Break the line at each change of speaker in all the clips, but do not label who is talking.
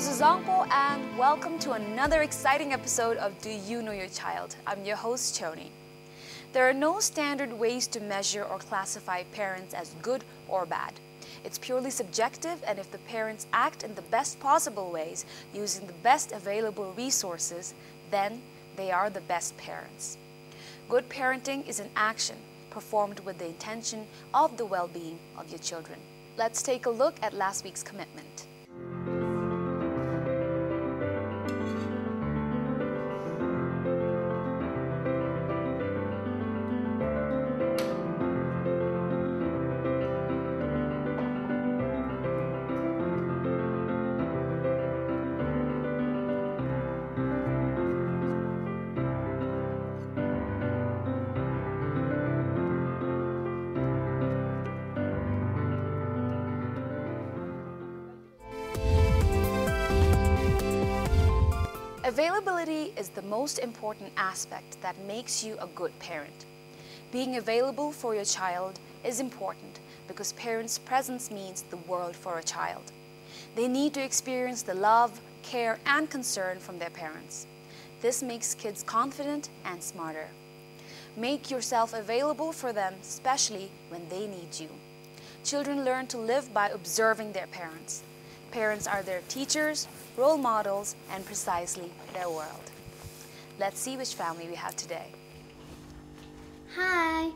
this is ZONGKHA and welcome to another exciting episode of Do You Know Your Child? I'm your host, Chhoden. There are no standard ways to measure or classify parents as good or bad. It's purely subjective, and if the parents act in the best possible ways, using the best available resources, then they are the best parents. Good parenting is an action performed with the intention of the well-being of your children. Let's take a look at last week's commitment. Availability is the most important aspect that makes you a good parent. Being available for your child is important because parents' presence means the world for a child. They need to experience the love, care, and concern from their parents. This makes kids confident and smarter. Make yourself available for them, especially when they need you. Children learn to live by observing their parents. Parents are their teachers, role models, and precisely their world. Let's see which family we have today.
Hi,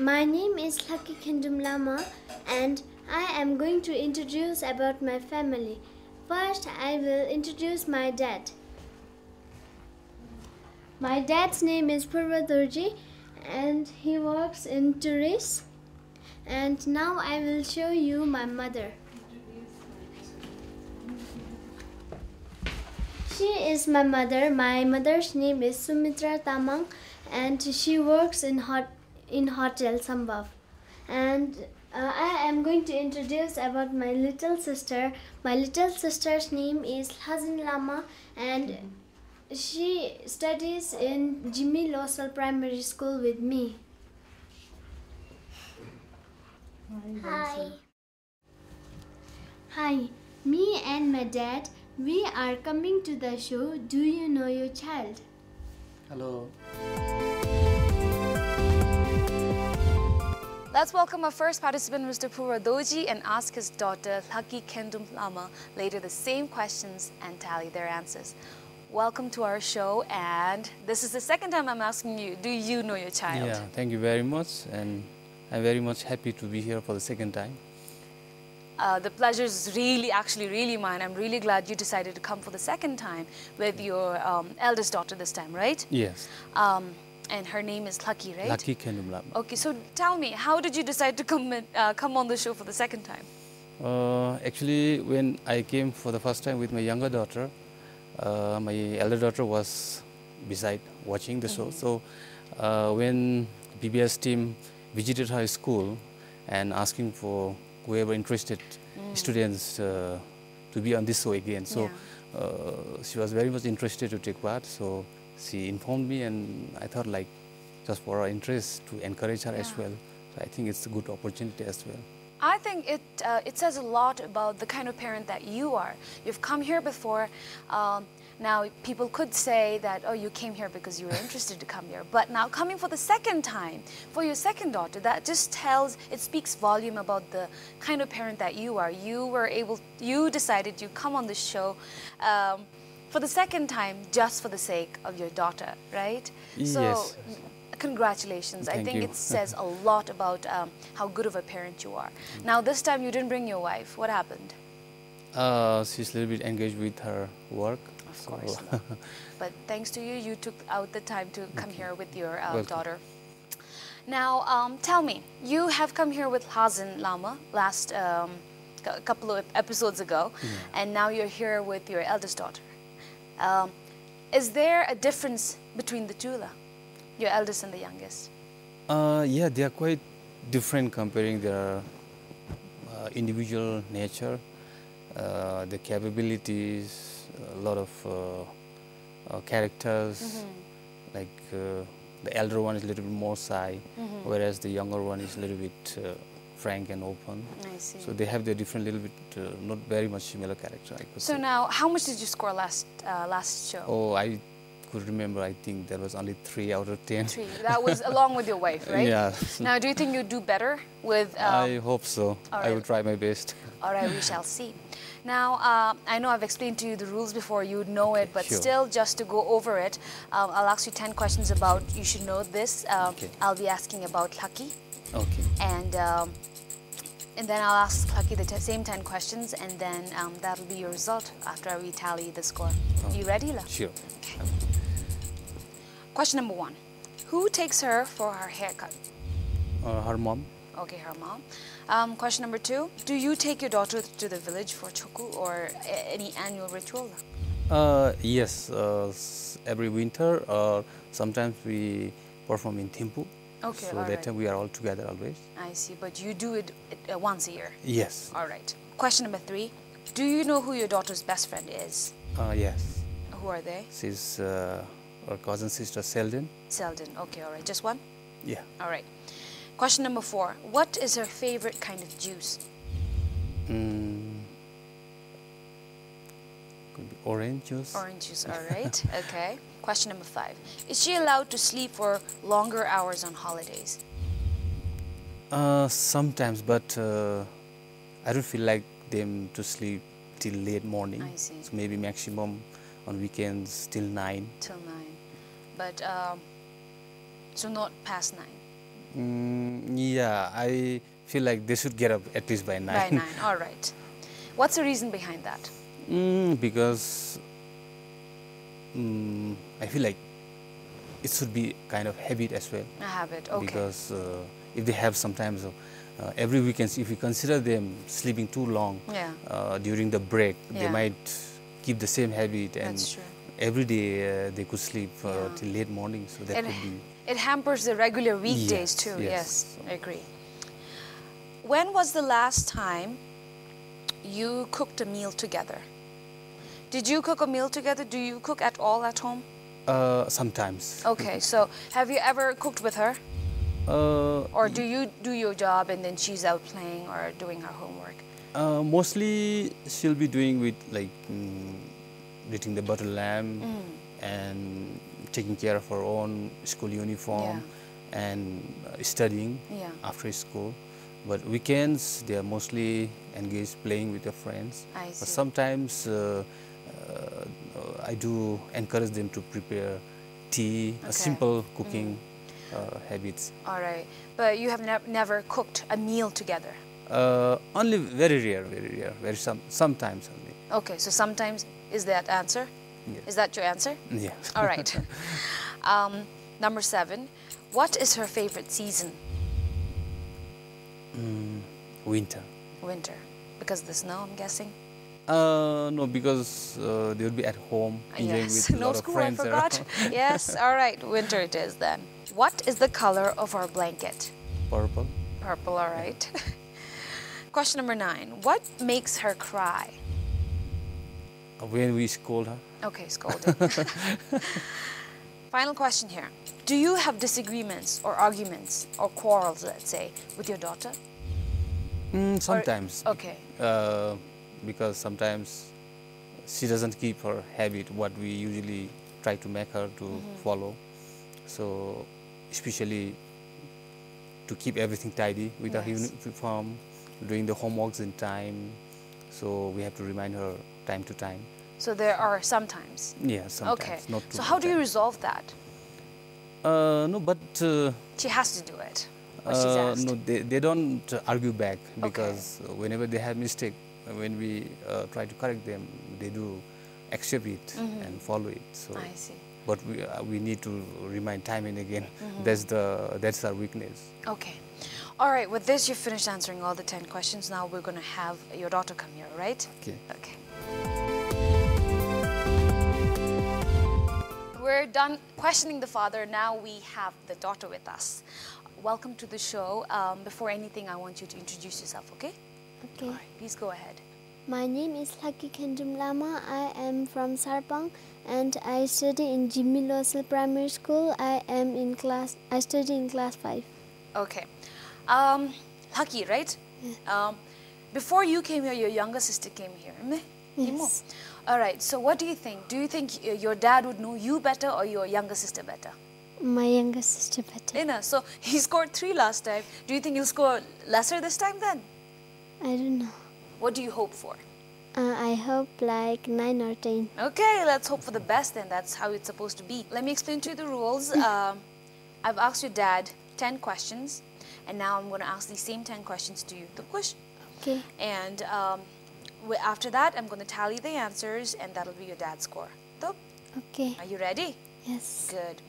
my name is Lucky Kendum Lama and I am going to introduce about my family. First, I will introduce my dad. My dad's name is Dorji and he works in tourists. And now I will show you my mother. She is my mother. My mother's name is Sumitra Tamang and she works in Hotel Sambhav. And I am going to introduce about my little sister. My little sister's name is Hazin Lama and she studies in Jimmy Losal Primary School with me. Hi. Hi, me and my dad, we are coming to the show Do You Know Your Child?
Hello.
Let's welcome our first participant, Mr. Dorji, and ask his daughter, Lucky Kendum Lama, later the same questions and tally their answers. Welcome to our show, and this is the second time I'm asking you, do you know your child?
Yeah, thank you very much, and I'm very much happy to be here for the second time.
The pleasure is really mine. I'm really glad you decided to come for the second time with your eldest daughter this time, right?
Yes.
And her name is Lucky, right?
Lucky Kendum Lama.
Okay, so tell me, how did you decide to come on the show for the second time?
Actually, when I came for the first time with my younger daughter, my elder daughter was beside watching the show. So when PBS team visited her school and asking for whoever interested students to be on this show again. So she was very much interested to take part. So she informed me, and I thought, like, just for her interest, to encourage her as well. So I think it's a good opportunity as well.
I think it says a lot about the kind of parent that you are. You've come here before. Now, people could say that, oh, you came here because you were interested to come here. But now coming for the second time, for your second daughter, that just it speaks volume about the kind of parent that you are. You decided to come on the show for the second time just for the sake of your daughter, right?
Yes.
So, congratulations.
Thank
I think
you.
it says a lot about how good of a parent you are. Now, this time you didn't bring your wife. What happened?
She's a little bit engaged with her work.
Of course. But thanks to you, you took out the time to come here with your daughter. Now, tell me, you have come here with Hazin Lama last couple of episodes ago, and now you're here with your eldest daughter. Is there a difference between the two, your eldest and the youngest?
Yeah, they are quite different comparing their individual nature, the capabilities, a lot of characters. Like the elder one is a little bit more shy, whereas the younger one is a little bit frank and open.
I see.
So they have their different little bit, not very much similar character, I could
So
say.
now, how much did you score last show?
Oh, I could remember, I think there was only 3 out of 10.
3. That was along with your wife, right?
Yeah.
Now, do you think you'd do better with...
I hope so.
all
I
right.
will try my best.
All right, we shall see. Now, I know I've explained to you the rules before, you would know it, but
sure.
still, just to go over it, I'll ask you 10 questions about, you should know this.
Okay.
I'll be asking about Lucky,
Okay.
and then I'll ask Lucky the same 10 questions, and then that'll be your result after we tally the score.
Okay.
You ready, La?
Sure.
Okay. Question number 1. Who takes her for her haircut?
Her mom.
Okay, her mom. Question number 2. Do you take your daughter to the village for choku or any annual ritual?
Yes, every winter, sometimes we perform in Thimphu.
Okay,
so
all
that
right.
time we are all together always.
I see, but you do it once a year?
Yes.
All right. Question number 3. Do you know who your daughter's best friend is?
Yes.
Who are they?
She's our cousin sister Chhoden.
Selden. Okay, all right. Just one?
Yeah.
All right. Question number 4. What is her favorite kind of juice?
Could be orange juice.
Orange juice, all right. Okay. Question number 5. Is she allowed to sleep for longer hours on holidays?
Sometimes, but I don't feel like them to sleep till late morning.
I see.
So maybe maximum on weekends till 9.
Till 9. But, so not past 9?
Yeah, I feel like they should get up at least by 9.
By 9, all right. What's the reason behind that?
Because I feel like it should be kind of habit as well.
A habit, okay.
Because if they have sometimes, every weekend, if you consider them sleeping too long
Yeah.
during the break, they
Yeah.
might keep the same habit, and
That's true.
every day they could sleep
Yeah.
till late morning. So that could be.
It hampers the regular weekdays
Yes,
too.
yes.
Yes, I agree. When was the last time you cooked a meal together? Did you cook a meal together? Do you cook at all at home?
Sometimes.
Okay, so have you ever cooked with her? Or do you do your job and then she's out playing or doing her homework?
Mostly she'll be doing with like knitting the butter lamb and taking care of her own school uniform and studying
Yeah.
after school. But weekends they are mostly engaged playing with their friends.
I
But
see.
sometimes I do encourage them to prepare tea,
Okay.
a simple cooking habits.
All right, but you have never cooked a meal together?
Only very rare, sometimes only.
Okay, so sometimes, is that answer?
Yes.
Is that your answer?
Yeah.
All right. Number 7, what is her favorite season?
Winter.
Winter. Because of the snow, I'm guessing?
No, because they will be at home enjoying
Yes,
with a
no
lot of
school, I
friends.
forgot. Yes, all right, winter it is then. What is the color of her blanket?
Purple.
Purple, all right. Question number 9, what makes her cry?
When we scold her.
Okay, scolding. Final question here. Do you have disagreements or arguments or quarrels, let's say, with your daughter?
Sometimes.
Okay.
Because sometimes she doesn't keep her habit, what we usually try to make her to follow. So, especially to keep everything tidy with her
Yes.
uniform, doing the homeworks in time. So, we have to remind her time to time.
So there are sometimes.
Yeah, sometimes.
Okay.
Not too
So how do you
times.
resolve that?
No, but
She has to do it. What she's asked.
no, they don't argue back, because whenever they have mistake, when we try to correct them, they do accept it and follow it. So,
I see.
but we need to remind time and again. That's our weakness.
Okay. All right, with this, you've finished answering all the 10 questions. Now we're going to have your daughter come here, right?
Okay.
Okay. We're done questioning the father. Now we have the daughter with us. Welcome to the show. Before anything, I want you to introduce yourself, okay?
Okay.
All right, please go ahead.
My name is Lucky Khendum Lama. I am from Sarpang and I study in Jimmy Losel Primary School. I study in class 5.
Okay. Lucky, right? Before you came here, your younger sister came here.
Yes.
All right, so what do you think? Do you think your dad would know you better or your younger sister better?
My younger sister better.
So he scored 3 last time. Do you think he'll score lesser this time then?
I don't know.
What do you hope for?
I hope like 9 or 10.
Okay, let's hope for the best then. That's how it's supposed to be. Let me explain to you the rules. I've asked your dad 10 questions, and now I'm going to ask these same 10 questions to you.
Okay.
And after that, I'm going to tally the answers, and that'll be your dad's score.
Okay.
Are you ready?
Yes.
Good.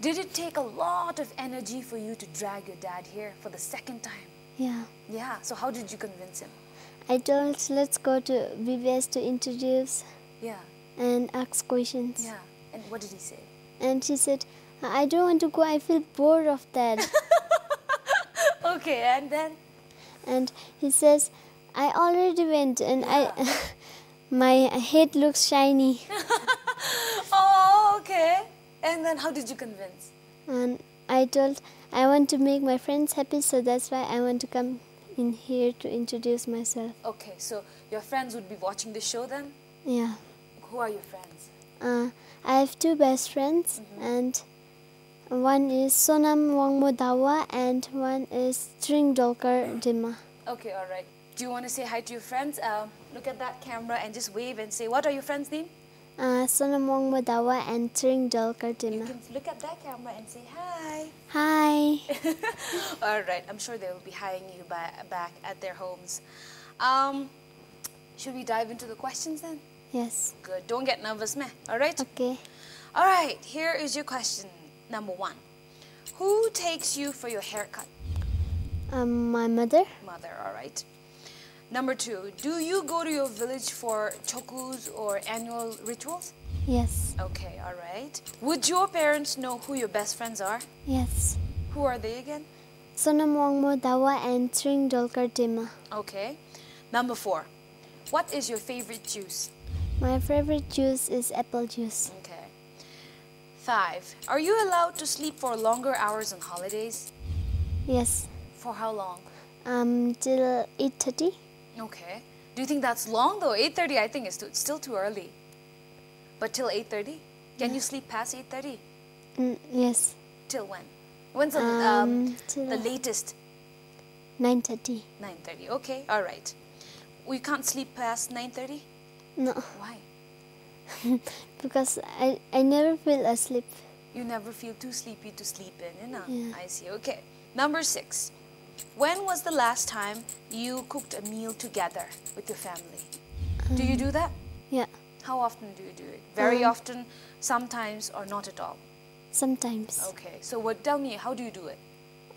Did it take a lot of energy for you to drag your dad here for the second time?
Yeah.
Yeah, so how did you convince him?
I told let's go to BBS to introduce
Yeah,
and ask questions.
yeah. And what did he say?
And she said, I don't want to go. I feel bored of that.
Okay, and then?
And he says, I already went and my head looks shiny.
Oh, okay. And then how did you convince?
And I told I want to make my friends happy, so that's why I want to come in here to introduce myself.
Okay, so your friends would be watching the show then?
Yeah.
Who are your friends?
I have 2 best friends, and one is Sonam Wangmo Dawa and one is Tshering Dima.
Okay, all right. Do you want to say hi to your friends? Look at that camera and just wave and say, what are your friends' name?
Sonam Wangmo Dawa and Tshering
You
Dima.
can look at that camera and say hi.
Hi.
All right, I'm sure they will be hiring you back at their homes. Should we dive into the questions then?
Yes.
Good. Don't get nervous, meh. All right?
Okay.
All right, here is your question. Number 1. Who takes you for your haircut?
My mother.
Mother, all right. Number 2. Do you go to your village for chokus or annual rituals?
Yes.
Okay, all right. Would your parents know who your best friends are?
Yes.
Who are they again?
Sonam Wangmo Dawa and Tshering Dima.
Okay. Number 4. What is your favorite juice?
My favorite juice is apple juice.
Okay. 5. Are you allowed to sleep for longer hours on holidays?
Yes.
For how long?
Till 8:30.
Okay. Do you think that's long though? 8:30 I think it's still too early. But till 8:30? Can you sleep past 8:30?
Yes.
Till when? When's
Till
the latest?
9:30.
9:30. Okay, all right. We can't sleep past 9:30?
No,
Why?
because I never feel asleep.
You never feel too sleepy to sleep in, you know?
Yeah.
I see. Okay. Number 6. When was the last time you cooked a meal together with your family? Do you do that?
Yeah,
How often do you do it? Very often, sometimes, or not at all?
sometimes.
Okay. So tell me, how do you do it?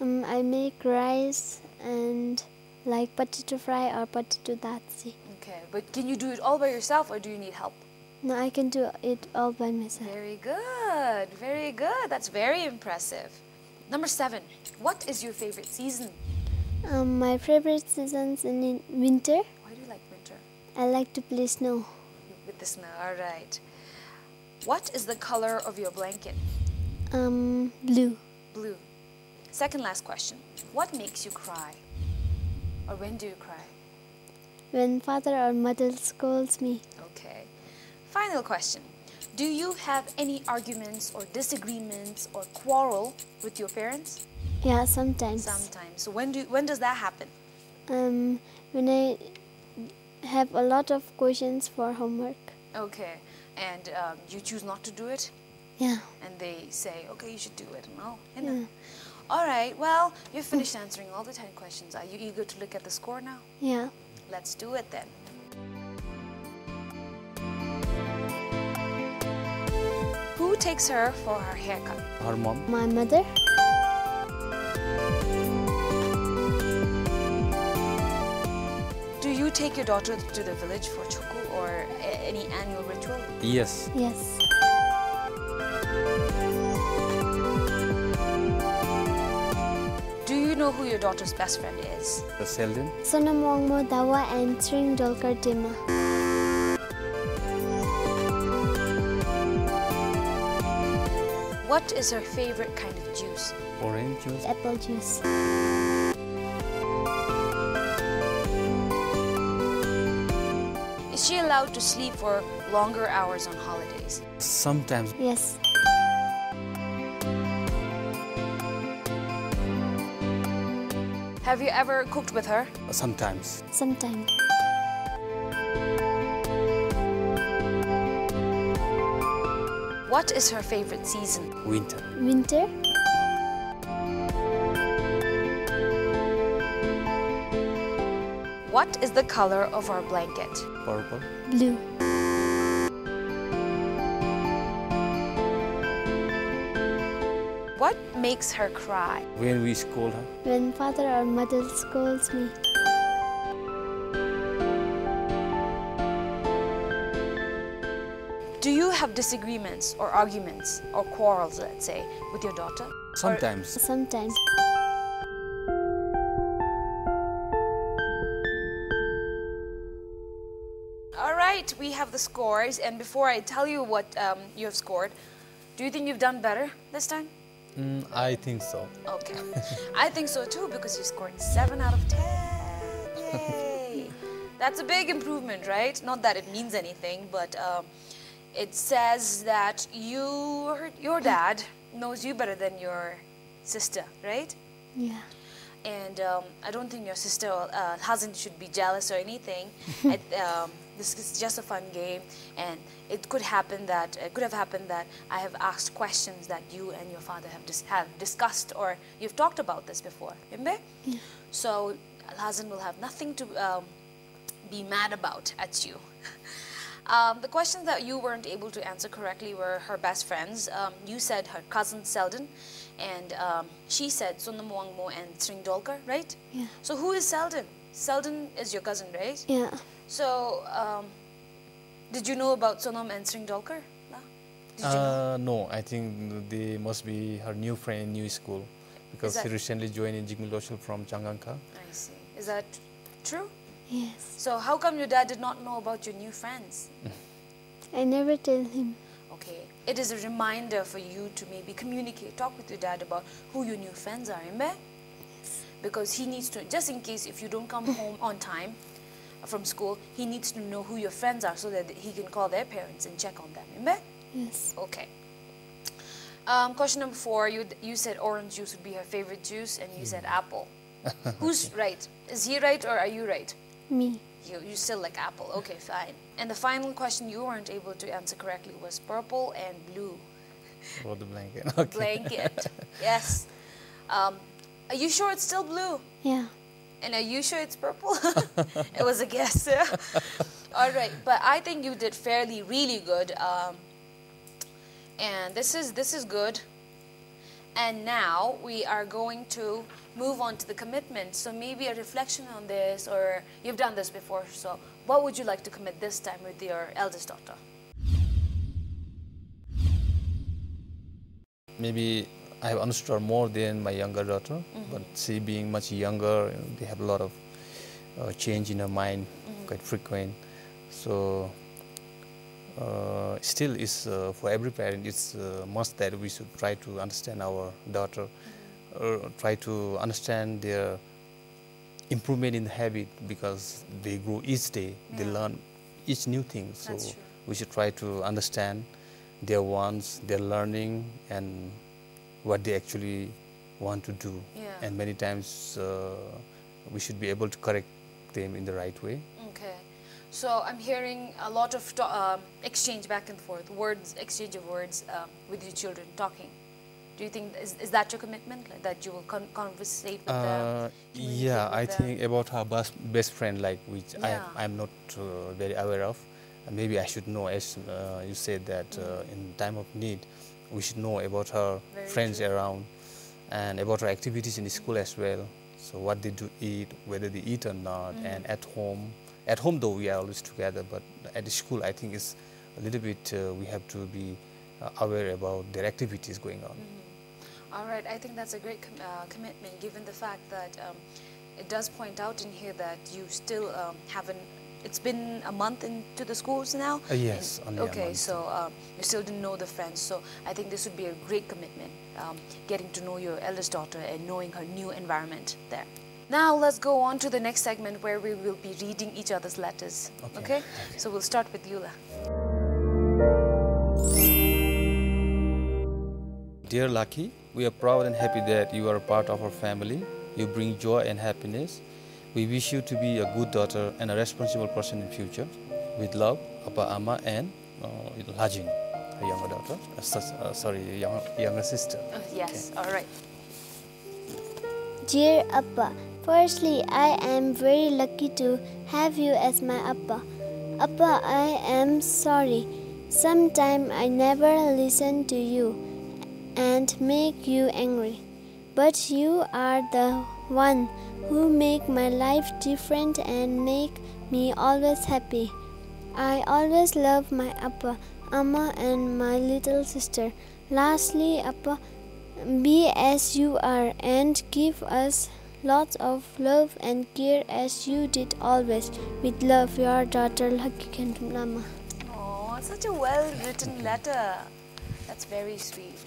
I make rice and like potato fry or potato datsi.
Okay. But can you do it all by yourself or do you need help?
No, I can do it all by myself.
Very good. Very good. That's very impressive. Number 7. What is your favorite season?
My favorite seasons in winter.
Why do you like winter?
I like to play snow.
With the snow. All right. What is the color of your blanket?
Blue.
Blue. Second last question. What makes you cry? Or when do you cry?
When father or mother scolds me.
Okay. Final question. Do you have any arguments or disagreements or quarrel with your parents?
Yeah, sometimes.
Sometimes. So when does that happen?
When I have a lot of questions for homework.
Okay. And you choose not to do it?
Yeah.
And they say, okay, you should do it. No. All right. Well, you've finished answering all the 10 questions. Are you eager to look at the score now?
Yeah.
Let's do it then. Who takes her for her haircut?
Her mom.
My mother.
Do you take your daughter to the village for choku or any annual ritual?
Yes.
Yes.
Do you know who your daughter's best friend is?
Chhoden.
Sonam Wangmo Dawa and Tshering Dima.
What is her favorite kind of juice?
Orange juice.
Apple juice.
Is she allowed to sleep for longer hours on holidays?
Sometimes.
Yes.
Have you ever cooked with her?
Sometimes.
Sometimes.
What is her favorite season?
Winter.
Winter.
What is the color of our blanket?
Purple.
Blue.
What makes her cry?
When we scold her.
When father or mother scolds me.
Do you have disagreements or arguments or quarrels, let's say, with your daughter?
Sometimes.
Sometimes.
All right, we have the scores, and before I tell you what you have scored, do you think you've done better this time?
I think so.
Okay. I think so too, because you scored 7 out of 10. Yay! That's a big improvement, right? Not that it means anything, but it says that your dad knows you better than your sister, right?
Yeah.
And I don't think your sister Hazin should be jealous or anything. This is just a fun game, and it could have happened that I have asked questions that you and your father have discussed, or you've talked about this before. Remember?
Yeah.
So Hazin will have nothing to be mad about at you. The questions that you weren't able to answer correctly were her best friends. You said her cousin Chhoden, and she said Sonam Wangmo and Tshering, right?
Yeah.
So who is Chhoden? Chhoden is your cousin, right?
Yeah.
So, did you know about Sonam and Tshering? Did you know?
No, I think they must be her new friend in new school, because she recently joined in DZONGKHA from DZONGKHA.
I see. Is that true?
Yes.
So how come your dad did not know about your new friends?
I never tell him.
Okay. It is a reminder for you to maybe talk with your dad about who your new friends are, remember?
Yes.
Because he needs to, just in case if you don't come home on time from school, he needs to know who your friends are so that he can call their parents and check on them, remember?
Yes.
Okay. Question number 4, you said orange juice would be her favorite juice, and you said apple. Who's right? Is he right or are you right?
Me.
You still like apple. Okay, fine. And the final question you weren't able to answer correctly was purple and blue.
Or the blanket. Okay.
Blanket. Yes. Are you sure it's still blue?
Yeah.
And are you sure it's purple? It was a guess. All right, but I think you did fairly, really good. And this is good. And now we are going to move on to the commitment. So maybe a reflection on this, or you've done this before. So what would you like to commit this time with your eldest daughter?
Maybe I have understood her more than my younger daughter, but she being much younger, they have a lot of change in her mind, quite frequent. So still, is for every parent, it's a must that we should try to understand our daughter, or try to understand their improvement in the habit, because they grow each day, they learn each new thing. So we should try to understand their wants, their learning, and what they actually want to do. And many times we should be able to correct them in the right way.
Okay. So I'm hearing a lot of exchange back and forth, exchange of words with your children, talking. Do you think, is that your commitment, like that you will conversate with them?
Yeah, I think about her best friend, like which I'm not very aware of. Maybe I should know, as you said, that in time of need, we should know about her friends around, and about her activities in the school as well. So what they do eat, whether they eat or not, and at home. At home, though, we are always together, but at the school, I think it's a little bit, we have to be aware about their activities going on.
All right, I think that's a great commitment, given the fact that it does point out in here that you still haven't, it's been a month into the schools now?
Yes, only a month.
So you still didn't know the friends, so I think this would be a great commitment, getting to know your eldest daughter and knowing her new environment there. Now let's go on to the next segment where we will be reading each other's letters. Okay? So we'll start with Yula.
Dear Lucky, we are proud and happy that you are a part of our family. You bring joy and happiness. We wish you to be a good daughter and a responsible person in future. With love, Appa, Amma, and Lajin, a younger daughter. Younger sister.
Yes, all right.
Dear Appa, firstly, I am very lucky to have you as my Appa. Appa, I am sorry. Sometimes I never listen to you and make you angry. But you are the one who make my life different and make me always happy. I always love my Appa, Amma, and my little sister. Lastly, Appa, be as you are and give us lots of love and care as you did always. With love, your daughter Lucky Kendama.
Oh, such a well-written letter. That's very sweet.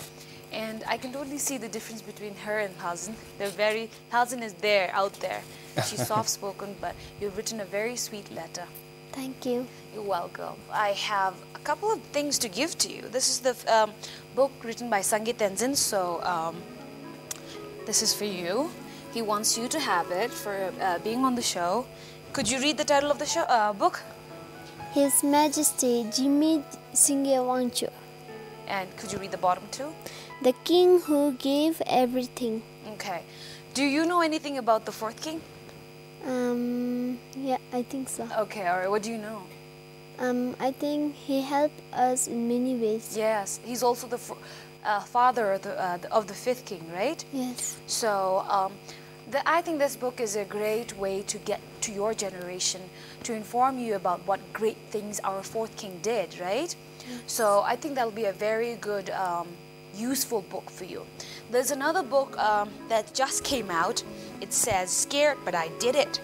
And I can totally see the difference between her and Tenzin. Tenzin is there, out there. She's soft-spoken, but you've written a very sweet letter.
Thank you.
You're welcome. I have a couple of things to give to you. This is the book written by Tenzin, so this is for you. He wants you to have it for being on the show. Could you read the title of the show, book?
His Majesty Jimmy Singye Wangchu.
And could you read the bottom too?
The king who gave everything.
Okay. Do you know anything about the fourth king?
Yeah, I think so.
Okay, all right. What do you know?
I think he helped us in many ways.
Yes, he's also the father of the fifth king, right?
Yes.
So I think this book is a great way to get to your generation, to inform you about what great things our fourth king did, right? Yes. So I think that'll be a very good, useful book for you. There's another book that just came out. It says, Scared But I Did It.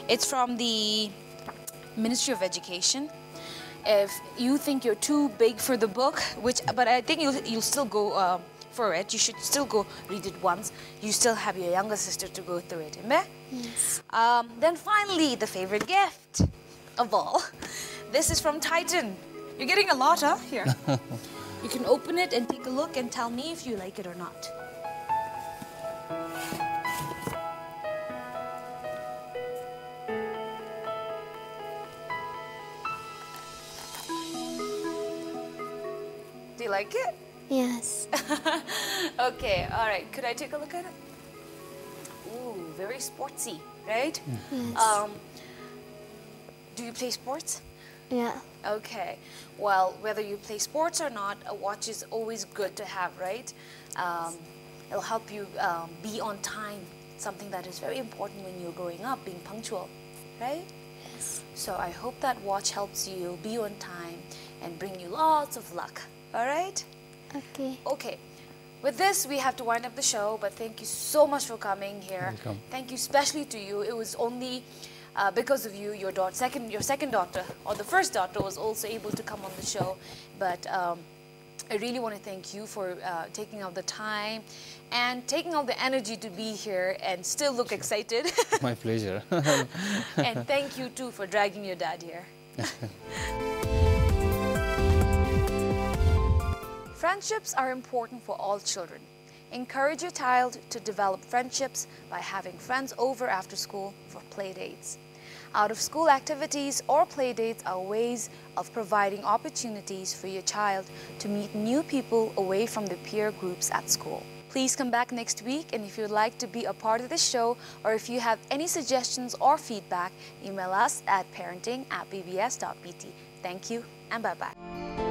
It's from the Ministry of Education. If you think you're too big for the book, but I think you'll still go for it. You should still go read it once. You still have your younger sister to go through it.
Yes.
Then finally, the favorite gift of all. This is from Titan. You're getting a lot, huh? Here. You can open it and take a look and tell me if you like it or not. Do you like it?
Yes.
Okay, all right. Could I take a look at it? Ooh, very sportsy, right?
Yes.
Do you play sports?
Yeah.
Okay. Well, whether you play sports or not, a watch is always good to have, right? It'll help you be on time, something that is very important when you're growing up, being punctual, right?
Yes.
So I hope that watch helps you be on time and bring you lots of luck, all right?
Okay.
Okay. With this, we have to wind up the show, but thank you so much for coming here.
Welcome.
Thank you especially to you. It was only because of you, your second daughter, or the first daughter, was also able to come on the show. But I really want to thank you for taking out the time and taking out the energy to be here and still look excited.
My pleasure.
And thank you too for dragging your dad here. Friendships are important for all children. Encourage your child to develop friendships by having friends over after school for play dates. Out-of-school activities or play dates are ways of providing opportunities for your child to meet new people away from the peer groups at school. Please come back next week, and if you'd like to be a part of the show or if you have any suggestions or feedback, email us at parenting@bbs.pt. Thank you and bye-bye.